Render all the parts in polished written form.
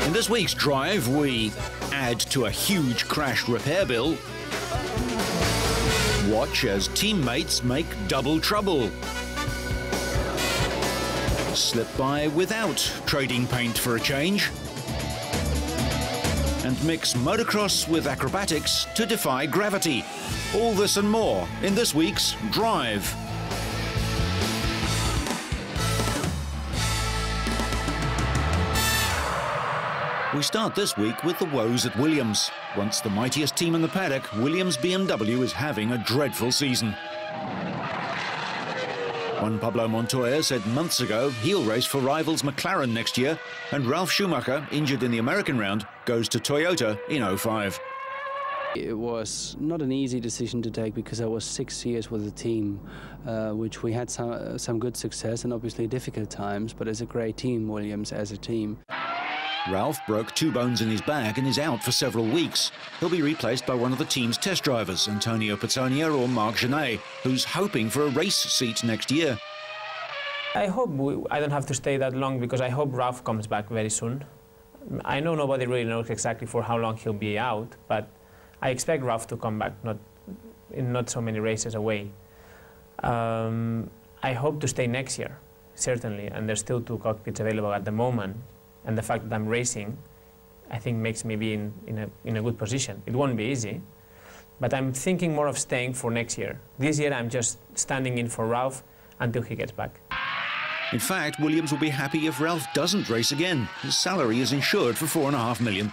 In this week's drive, we add to a huge crash repair bill, watch as teammates make double trouble, slip by without trading paint for a change, and mix motocross with acrobatics to defy gravity. All this and more in this week's Drive. We start this week with the woes at Williams. Once the mightiest team in the paddock, Williams BMW is having a dreadful season. Juan Pablo Montoya said months ago he'll race for rivals McLaren next year, and Ralf Schumacher, injured in the American round, goes to Toyota in 2005. It was not an easy decision to take because I was 6 years with the team, which we had some good success and obviously difficult times, but it's a great team, Williams, as a team. Ralf broke 2 bones in his back and is out for several weeks. He'll be replaced by one of the team's test drivers, Antonio Pettonia or Marc Genet, who's hoping for a race seat next year. I hope I don't have to stay that long because I hope Ralf comes back very soon. I know nobody really knows exactly for how long he'll be out, but I expect Ralf to come back not so many races away. I hope to stay next year, certainly, and there's still 2 cockpits available at the moment. And the fact that I'm racing, I think, makes me be in a good position. It won't be easy, but I'm thinking more of staying for next year. This year, I'm just standing in for Ralf until he gets back. In fact, Williams will be happy if Ralf doesn't race again. His salary is insured for £4.5 million.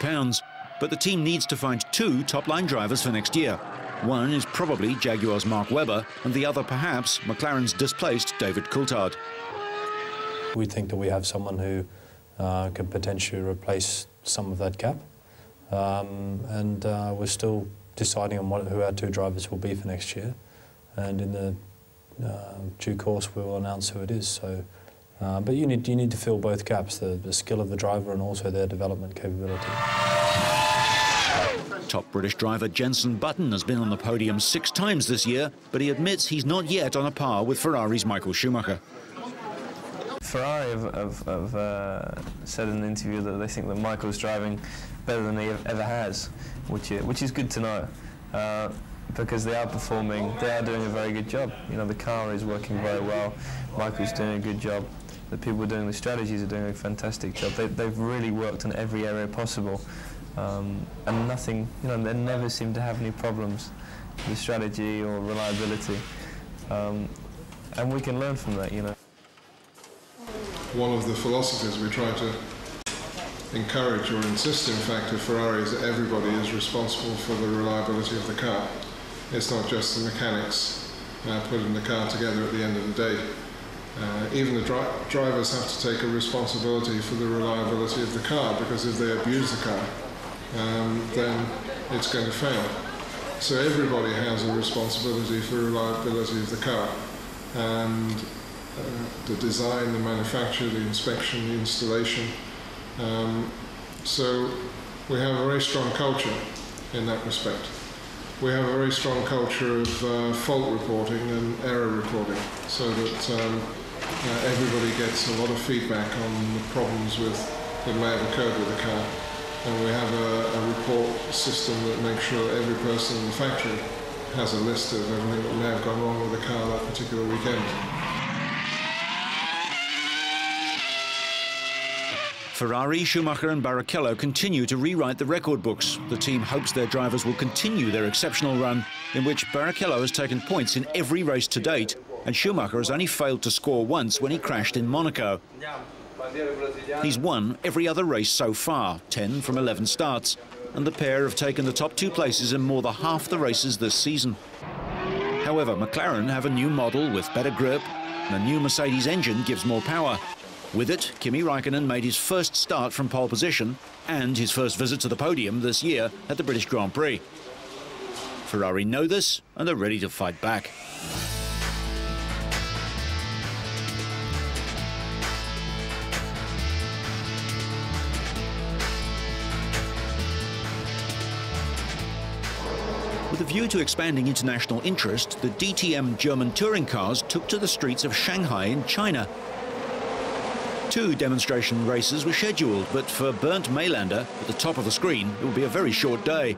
But the team needs to find 2 top-line drivers for next year. One is probably Jaguar's Mark Webber, and the other, perhaps, McLaren's displaced David Coulthard. We think that we have someone who can potentially replace some of that gap. And we're still deciding on who our 2 drivers will be for next year. And in the due course, we will announce who it is. So, but you need to fill both gaps, the skill of the driver and also their development capability. Top British driver Jenson Button has been on the podium 6 times this year, but he admits he's not yet on a par with Ferrari's Michael Schumacher. Ferrari have said in an interview that they think that Michael's driving better than he ever has, which is good to know, because they are performing, they are doing a very good job. You know, the car is working very well, Michael's doing a good job, the people doing the strategies are doing a fantastic job. They've really worked on every area possible, and nothing, you know, they never seem to have any problems with strategy or reliability, and we can learn from that, you know. One of the philosophies we try to encourage or insist, in fact, of Ferrari is that everybody is responsible for the reliability of the car. It's not just the mechanics putting the car together at the end of the day. Even the drivers have to take a responsibility for the reliability of the car, because if they abuse the car, then it's going to fail. So everybody has a responsibility for reliability of the car. And the design, the manufacture, the inspection, the installation. So we have a very strong culture in that respect. We have a very strong culture of fault reporting and error reporting, so that everybody gets a lot of feedback on the problems that may have occurred with the car. And we have a report system that makes sure that every person in the factory has a list of everything that may have gone wrong with the car that particular weekend. Ferrari, Schumacher and Barrichello continue to rewrite the record books. The team hopes their drivers will continue their exceptional run, in which Barrichello has taken points in every race to date, and Schumacher has only failed to score once when he crashed in Monaco. He's won every other race so far, 10 from 11 starts, and the pair have taken the top 2 places in more than half the races this season. However, McLaren have a new model with better grip, and a new Mercedes engine gives more power. With it, Kimi Raikkonen made his first start from pole position and his first visit to the podium this year at the British Grand Prix. Ferrari know this and are ready to fight back. With a view to expanding international interest, the DTM German touring cars took to the streets of Shanghai in China. 2 demonstration races were scheduled, but for Bernd Maylander, at the top of the screen, it will be a very short day.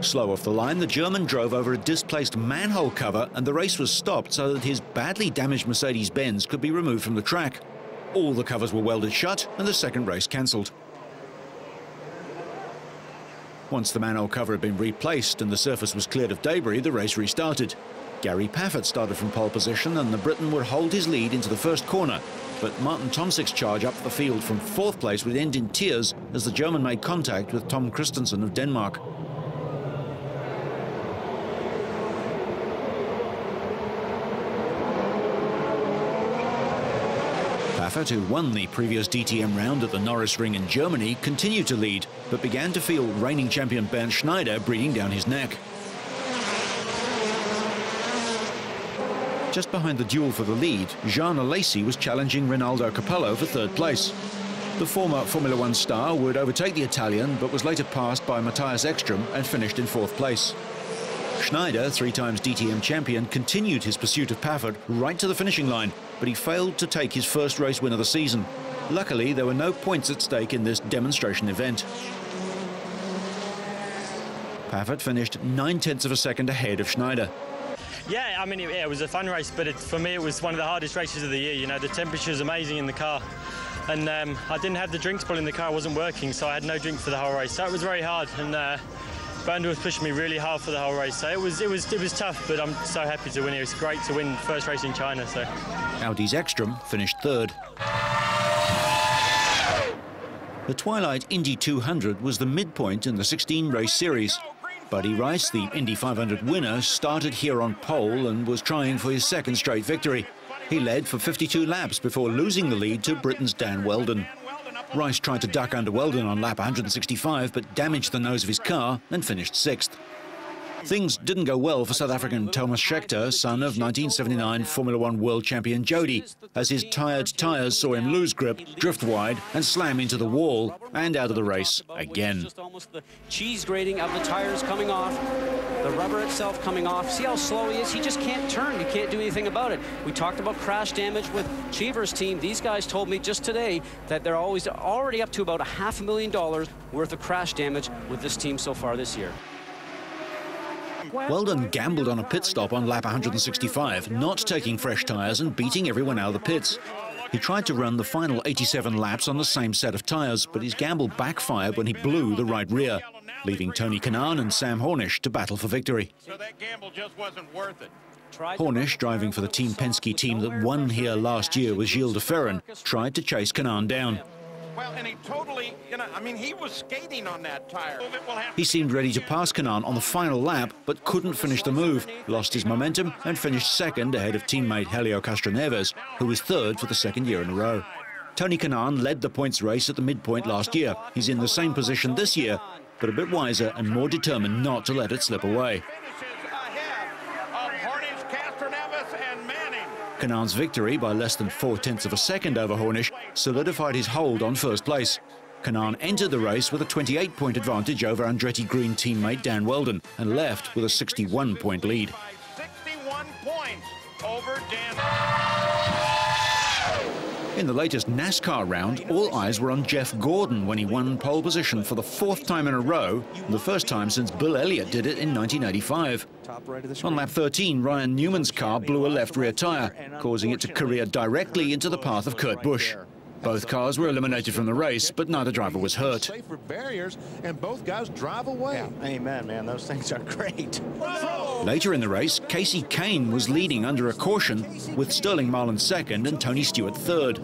Slow off the line, the German drove over a displaced manhole cover and the race was stopped so that his badly damaged Mercedes-Benz could be removed from the track. All the covers were welded shut and the second race cancelled. Once the manhole cover had been replaced and the surface was cleared of debris, the race restarted. Gary Paffett started from pole position and the Briton would hold his lead into the first corner. But Martin Tomsik's charge up the field from 4th place would end in tears as the German made contact with Tom Christensen of Denmark. Paffett, who won the previous DTM round at the Norris Ring in Germany, continued to lead, but began to feel reigning champion Bernd Schneider breathing down his neck. Just behind the duel for the lead, Jean Alesi was challenging Rinaldo Capello for 3rd place. The former Formula One star would overtake the Italian, but was later passed by Matthias Ekstrom and finished in 4th place. Schneider, 3 times DTM champion, continued his pursuit of Paffett right to the finishing line, but he failed to take his first race win of the season. Luckily, there were no points at stake in this demonstration event. Paffett finished 9/10 of a second ahead of Schneider. Yeah, I mean, it was a fun race, but for me it was one of the hardest races of the year. You know, the temperature's amazing in the car, and I didn't have the drinks pull in the car, wasn't working, so I had no drink for the whole race. So it was very hard, and Bernd was pushing me really hard for the whole race. So it was tough, but I'm so happy to win. It was great to win first race in China. So Audi's Ekstrom finished 3rd. The Twilight Indy 200 was the midpoint in the 16-race series. Buddy Rice, the Indy 500 winner, started here on pole and was trying for his 2nd straight victory. He led for 52 laps before losing the lead to Britain's Dan Wheldon. Rice tried to duck under Wheldon on lap 165 but damaged the nose of his car and finished 6th. Things didn't go well for South African Thomas Scheckter, son of 1979 Formula One world champion Jody, as his tired tyres saw him lose grip, drift wide and slam into the wall and out of the race again. Just almost the cheese grating of the tyres coming off, the rubber itself coming off. See how slow he is? He just can't turn. You can't do anything about it. We talked about crash damage with Cheever's team. These guys told me just today that they're already up to about $500,000 worth of crash damage with this team so far this year. Wheldon gambled on a pit stop on lap 165, not taking fresh tyres and beating everyone out of the pits. He tried to run the final 87 laps on the same set of tyres, but his gamble backfired when he blew the right rear, leaving Tony Kanaan and Sam Hornish to battle for victory. So that gamble just wasn't worth it. Hornish, driving for the Team Penske team that won here last year with Gilles de Ferran, tried to chase Kanaan down. Well, and he totally, I mean, he was skating on that tire. He seemed ready to pass Kanaan on the final lap, but couldn't finish the move, lost his momentum and finished 2nd ahead of teammate Helio Castroneves, who was 3rd for the 2nd year in a row. Tony Kanaan led the points race at the midpoint last year. He's in the same position this year, but a bit wiser and more determined not to let it slip away. Kanaan's victory by less than 4/10 of a second over Hornish solidified his hold on 1st place. Kanaan entered the race with a 28-point advantage over Andretti Green teammate Dan Wheldon and left with a 61-point lead. 61 points over Dan. In the latest NASCAR round, all eyes were on Jeff Gordon when he won pole position for the 4th time in a row, the first time since Bill Elliott did it in 1985. On lap 13, Ryan Newman's car blew a left rear tyre, causing it to career directly into the path of Kurt Busch. Both cars were eliminated from the race, but neither driver was hurt. For barriers, and both guys drive away. Yeah. Amen, man. Those things are great. Later in the race, Casey Kane was leading under a caution, with Sterling Marlin 2nd and Tony Stewart 3rd.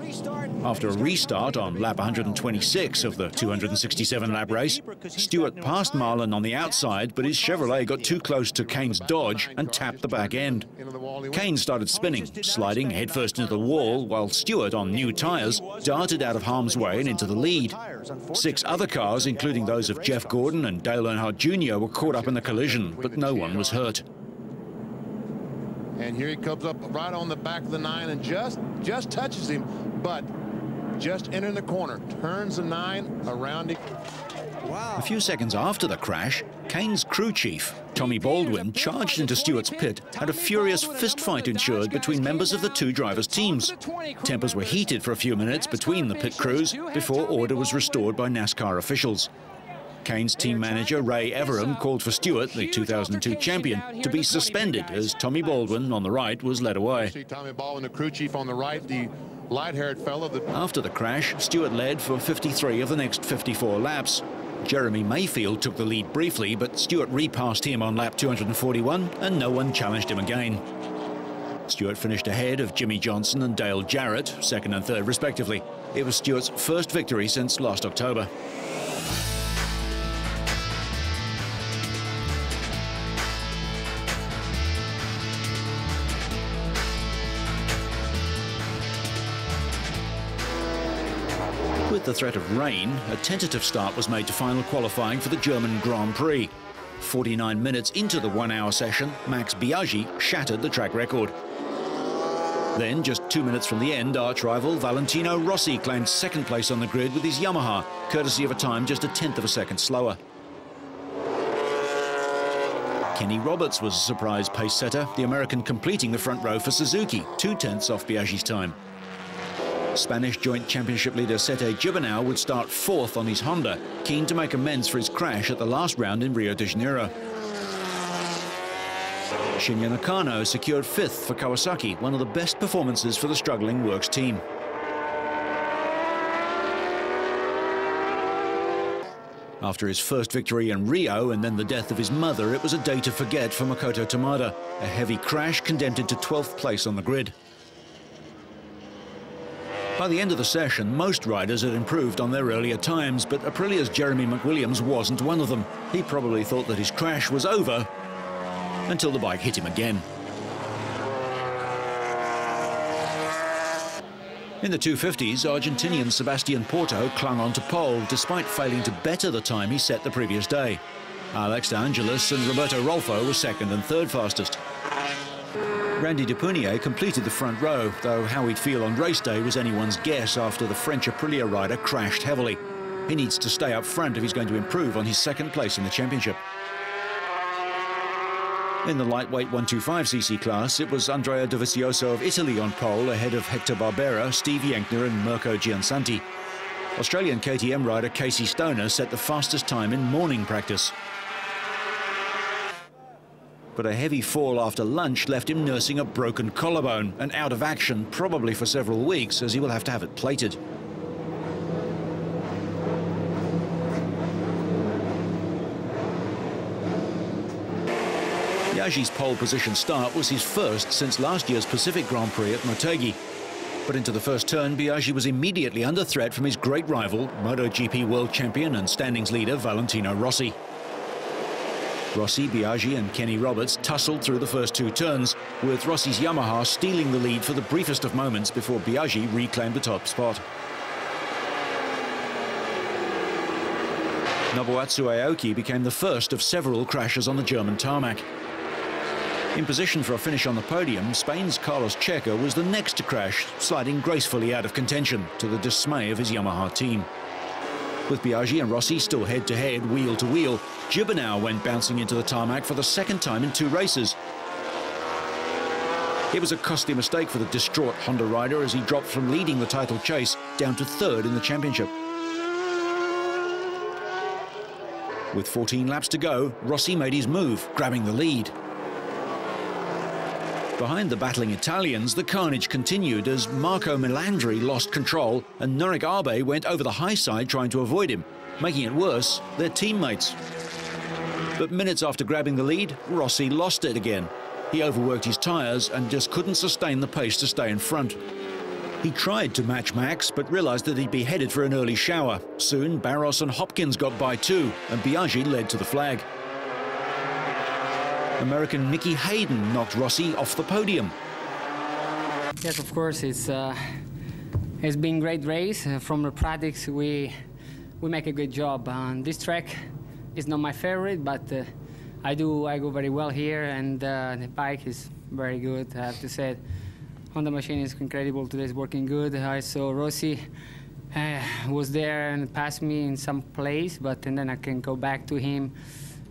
After a restart on lap 126 of the 267-lap race, Stewart passed Marlin on the outside, but his Chevrolet got too close to Kane's Dodge and tapped the back end. Kane started spinning, sliding headfirst into the wall, while Stewart, on new tyres, darted out of harm's way and into the lead. 6 other cars, including those of Jeff Gordon and Dale Earnhardt Jr., were caught up in the collision, but no one was hurt. And here he comes up right on the back of the 9 and just touches him, but just entering the corner, turns the 9 around him. A few seconds after the crash, Kane's crew chief, Tommy Baldwin, charged into Stewart's pit and a furious fistfight ensued between members of the two drivers' teams. Tempers were heated for a few minutes between the pit crews before order was restored by NASCAR officials. Kane's team manager, Ray Everham, called for Stewart, the 2002 champion, to be suspended as Tommy Baldwin, on the right, was led away. Tommy Baldwin, the crew chief on the right, the light-haired fellow. After the crash, Stewart led for 53 of the next 54 laps. Jeremy Mayfield took the lead briefly, but Stewart repassed him on lap 241 and no one challenged him again. Stewart finished ahead of Jimmy Johnson and Dale Jarrett, second and third respectively. It was Stewart's first victory since last October. With the threat of rain, a tentative start was made to final qualifying for the German Grand Prix. 49 minutes into the one-hour session, Max Biaggi shattered the track record. Then, just 2 minutes from the end, arch-rival Valentino Rossi claimed second place on the grid with his Yamaha, courtesy of a time just a tenth of a second slower. Kenny Roberts was a surprise pace setter, the American completing the front row for Suzuki, 2 tenths off Biaggi's time. Spanish joint championship leader Sete Gibernau would start fourth on his Honda, keen to make amends for his crash at the last round in Rio de Janeiro. Shinya Nakano secured fifth for Kawasaki, one of the best performances for the struggling Works team. After his first victory in Rio and then the death of his mother, it was a day to forget for Makoto Tamada. A heavy crash condemned him to 12th place on the grid. By the end of the session, most riders had improved on their earlier times, but Aprilia's Jeremy McWilliams wasn't one of them. He probably thought that his crash was over until the bike hit him again. In the 250s, Argentinian Sebastian Porto clung on to pole despite failing to better the time he set the previous day. Alex De Angelis and Roberto Rolfo were second and third fastest. Randy Depunier completed the front row, though how he'd feel on race day was anyone's guess after the French Aprilia rider crashed heavily. He needs to stay up front if he's going to improve on his second place in the championship. In the lightweight 125cc class, it was Andrea Dovizioso of Italy on pole ahead of Hector Barbera, Steve Yankner and Mirko Giansanti. Australian KTM rider Casey Stoner set the fastest time in morning practice. But a heavy fall after lunch left him nursing a broken collarbone and out of action probably for several weeks, as he will have to have it plated. Biaggi's pole position start was his first since last year's Pacific Grand Prix at Motegi. But into the first turn, Biaggi was immediately under threat from his great rival, MotoGP world champion and standings leader Valentino Rossi. Rossi, Biaggi and Kenny Roberts tussled through the first 2 turns, with Rossi's Yamaha stealing the lead for the briefest of moments before Biaggi reclaimed the top spot. Nobuatsu Aoki became the first of several crashes on the German tarmac. In position for a finish on the podium, Spain's Carlos Checa was the next to crash, sliding gracefully out of contention to the dismay of his Yamaha team. With Biaggi and Rossi still head-to-head, wheel-to-wheel, Gibernau went bouncing into the tarmac for the second time in 2 races. It was a costly mistake for the distraught Honda rider as he dropped from leading the title chase down to 3rd in the championship. With 14 laps to go, Rossi made his move, grabbing the lead. Behind the battling Italians, the carnage continued as Marco Melandri lost control and Norik Abe went over the high side trying to avoid him. Making it worse, their teammates. But minutes after grabbing the lead, Rossi lost it again. He overworked his tyres and just couldn't sustain the pace to stay in front. He tried to match Max, but realised that he'd be headed for an early shower. Soon, Barros and Hopkins got by too, and Biaggi led to the flag. American Mickey Hayden knocked Rossi off the podium. Yes, of course, it's been a great race. From the practice, we make a good job. This track is not my favorite, but I go very well here, and the bike is very good, I have to say. Honda machine is incredible today, it's working good. I saw Rossi was there and passed me in some place, but and then I can go back to him.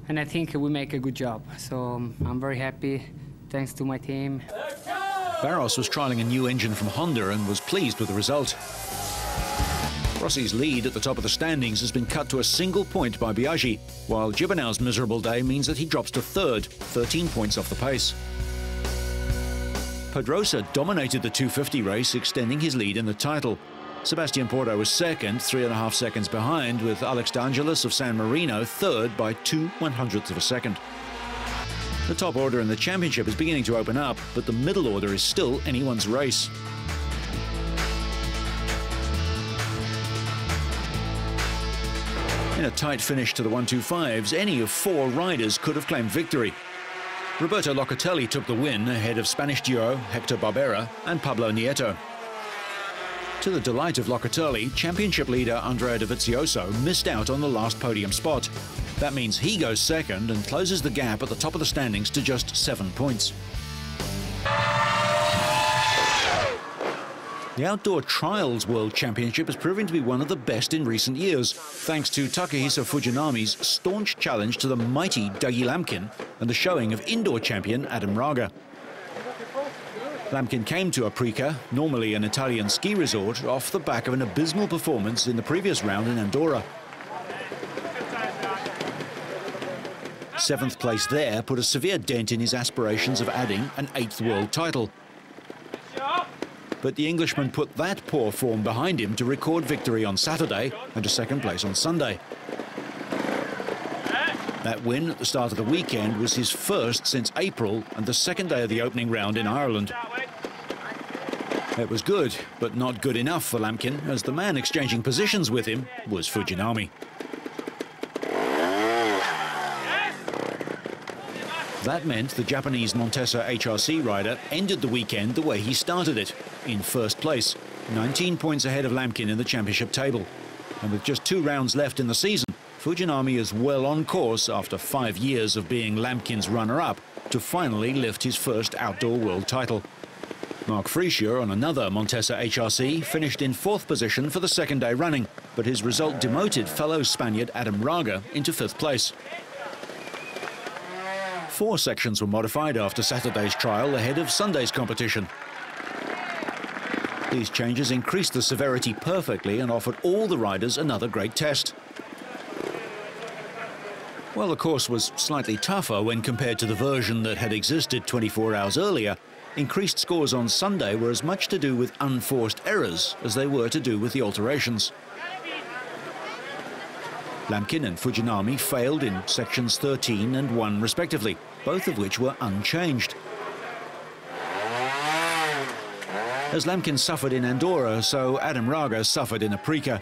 I think we make a good job. So I'm very happy, thanks to my team. Barros was trialling a new engine from Honda and was pleased with the result. Rossi's lead at the top of the standings has been cut to a single point by Biaggi, while Gibernau's miserable day means that he drops to third, 13 points off the pace. Pedrosa dominated the 250 race, extending his lead in the title. Sebastian Porto was second, 3.5 seconds behind, with Alex DeAngelis of San Marino third by 0.02 of a second. The top order in the championship is beginning to open up, but the middle order is still anyone's race. In a tight finish to the 125s, any of 4 riders could have claimed victory. Roberto Locatelli took the win ahead of Spanish duo Hector Barbera and Pablo Nieto. To the delight of Locatelli, championship leader Andrea Dovizioso missed out on the last podium spot. That means he goes second and closes the gap at the top of the standings to just 7 points. The Outdoor Trials World Championship is proving to be one of the best in recent years, thanks to Takahisa Fujinami's staunch challenge to the mighty Dougie Lamkin and the showing of indoor champion Adam Raga. Lamkin came to Aprica, normally an Italian ski resort, off the back of an abysmal performance in the previous round in Andorra. 7th place there put a severe dent in his aspirations of adding an 8th world title. But the Englishman put that poor form behind him to record victory on Saturday and a 2nd place on Sunday. That win at the start of the weekend was his first since April and the 2nd day of the opening round in Ireland. It was good, but not good enough for Lamkin, as the man exchanging positions with him was Fujinami. That meant the Japanese Montesa HRC rider ended the weekend the way he started it, in 1st place, 19 points ahead of Lamkin in the championship table. And with just 2 rounds left in the season, Fujinami is well on course after 5 years of being Lamkin's runner-up to finally lift his first outdoor world title. Mark Friescher on another Montesa HRC finished in 4th position for the 2nd day running, but his result demoted fellow Spaniard Adam Raga into 5th place. 4 sections were modified after Saturday's trial ahead of Sunday's competition. These changes increased the severity perfectly and offered all the riders another great test. While the course was slightly tougher when compared to the version that had existed 24 hours earlier, increased scores on Sunday were as much to do with unforced errors as they were to do with the alterations. Lamkin and Fujinami failed in sections 13 and 1 respectively, both of which were unchanged. As Lamkin suffered in Andorra, so Adam Raga suffered in Aprica.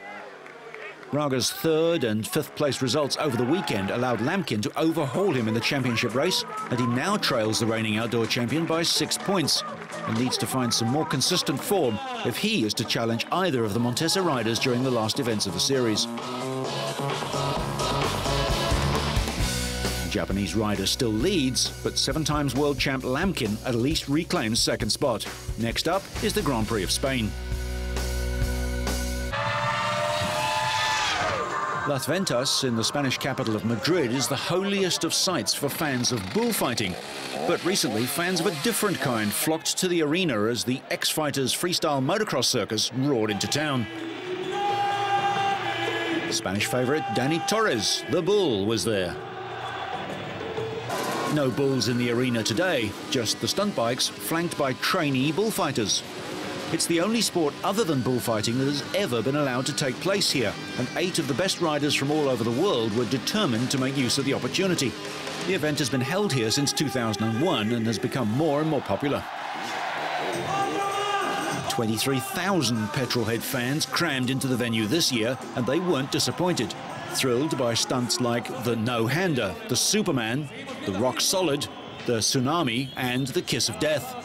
Raga's 3rd and 5th place results over the weekend allowed Lamkin to overhaul him in the championship race, and he now trails the reigning outdoor champion by 6 points and needs to find some more consistent form if he is to challenge either of the Montesa riders during the last events of the series. The Japanese rider still leads, but 7 times world champ Lamkin at least reclaims 2nd spot. Next up is the Grand Prix of Spain. Las Ventas, in the Spanish capital of Madrid, is the holiest of sights for fans of bullfighting. But recently, fans of a different kind flocked to the arena as the X-Fighters freestyle motocross circus roared into town. Spanish favourite Dani Torres, the bull, was there. No bulls in the arena today, just the stunt bikes flanked by trainee bullfighters. It's the only sport other than bullfighting that has ever been allowed to take place here, and 8 of the best riders from all over the world were determined to make use of the opportunity. The event has been held here since 2001 and has become more and more popular. 23,000 petrolhead fans crammed into the venue this year, and they weren't disappointed. Thrilled by stunts like the no-hander, the Superman, the rock solid, the tsunami, and the kiss of death.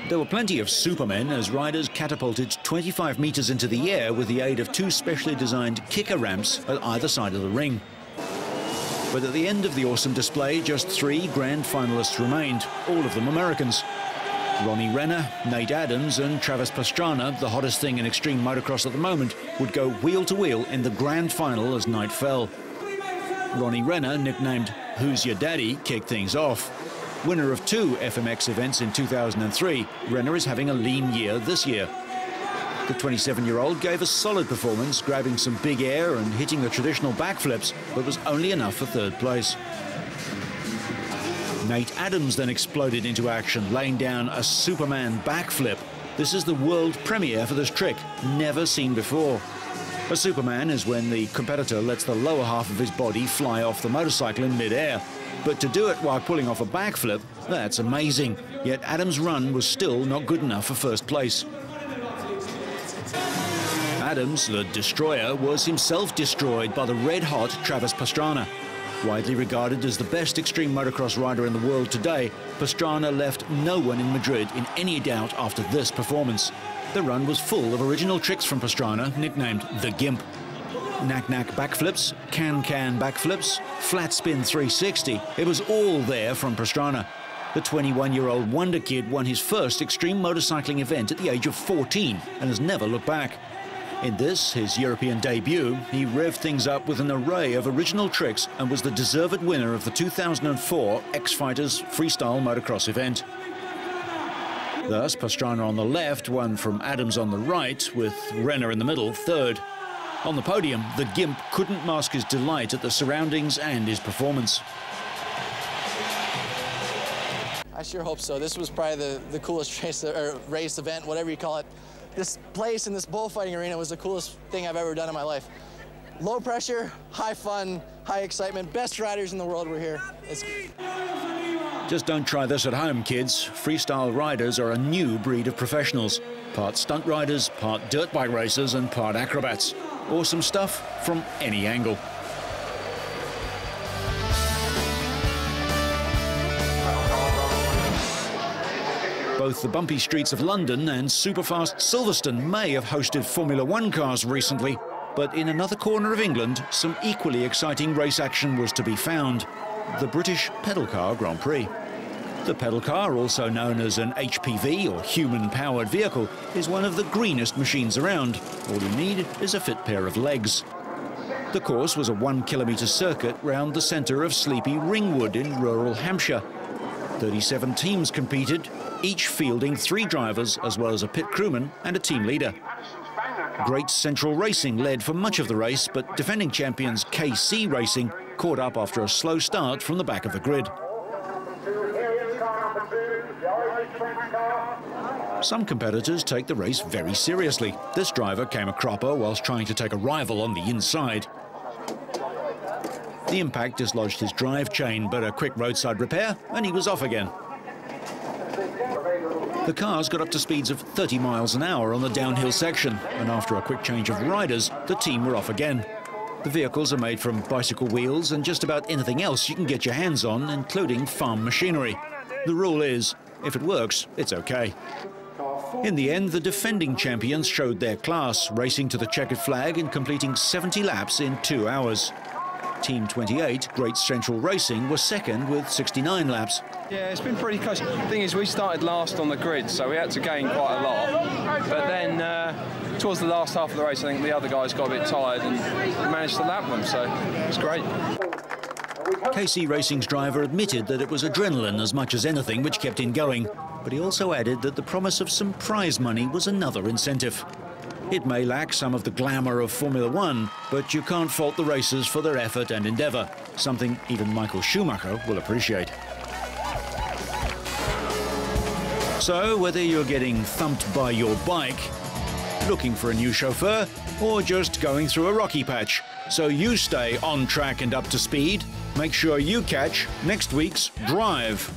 There were plenty of supermen as riders catapulted 25 meters into the air with the aid of 2 specially designed kicker ramps at either side of the ring. But at the end of the awesome display, just 3 grand finalists remained, all of them Americans. Ronnie Renner, Nate Adams and Travis Pastrana, the hottest thing in extreme motocross at the moment, would go wheel to wheel in the grand final as night fell. Ronnie Renner, nicknamed Who's Your Daddy kicked things off. Winner of 2 FMX events in 2003, Renner is having a lean year this year. The 27-year-old gave a solid performance, grabbing some big air and hitting the traditional backflips, but was only enough for 3rd place. Nate Adams then exploded into action, laying down a Superman backflip. This is the world premiere for this trick, never seen before. A Superman is when the competitor lets the lower half of his body fly off the motorcycle in mid-air. But to do it while pulling off a backflip, that's amazing. Yet Adams' run was still not good enough for 1st place. Adams, the destroyer, was himself destroyed by the red-hot Travis Pastrana. Widely regarded as the best extreme motocross rider in the world today, Pastrana left no one in Madrid in any doubt after this performance. The run was full of original tricks from Pastrana, nicknamed the Gimp. Knack-knack backflips, can-can backflips, flat spin 360. It was all there from Pastrana. The 21-year-old wonder kid won his first extreme motorcycling event at the age of 14 and has never looked back. In this, his European debut, he revved things up with an array of original tricks and was the deserved winner of the 2004 X-Fighters Freestyle Motocross event. Thus, Pastrana on the left won from Adams on the right, with Renner in the middle 3rd. On the podium, the Gimp couldn't mask his delight at the surroundings and his performance. I sure hope so. This was probably the coolest race event, whatever you call it. This place in this bullfighting arena was the coolest thing I've ever done in my life. Low pressure, high fun, high excitement. Best riders in the world were here. Just don't try this at home, kids. Freestyle riders are a new breed of professionals. Part stunt riders, part dirt bike racers, and part acrobats. Awesome stuff from any angle. Both the bumpy streets of London and superfast Silverstone may have hosted Formula One cars recently, but in another corner of England, some equally exciting race action was to be found. The British Pedal Car Grand Prix. The pedal car, also known as an HPV or human-powered vehicle, is one of the greenest machines around. All you need is a fit pair of legs. The course was a 1-kilometre circuit round the centre of sleepy Ringwood in rural Hampshire. 37 teams competed, each fielding 3 drivers as well as a pit crewman and a team leader. Great Central Racing led for much of the race, but defending champions KC Racing caught up after a slow start from the back of the grid. Some competitors take the race very seriously. This driver came a cropper whilst trying to take a rival on the inside. The impact dislodged his drive chain, but a quick roadside repair and he was off again. The cars got up to speeds of 30 miles an hour on the downhill section, and after a quick change of riders, the team were off again. The vehicles are made from bicycle wheels and just about anything else you can get your hands on, including farm machinery. The rule is, if it works, it's okay. In the end, the defending champions showed their class, racing to the checkered flag and completing 70 laps in 2 hours. Team 28, Great Central Racing, was second with 69 laps. Yeah, it's been pretty close. The thing is, we started last on the grid, so we had to gain quite a lot. But then, towards the last half of the race, I think the other guys got a bit tired and managed to lap them, so it's great. KC Racing's driver admitted that it was adrenaline as much as anything which kept him going, but he also added that the promise of some prize money was another incentive. It may lack some of the glamour of Formula One, but you can't fault the racers for their effort and endeavour, something even Michael Schumacher will appreciate. So, whether you're getting thumped by your bike, looking for a new chauffeur, or just going through a rocky patch, so you stay on track and up to speed, make sure you catch next week's Drive.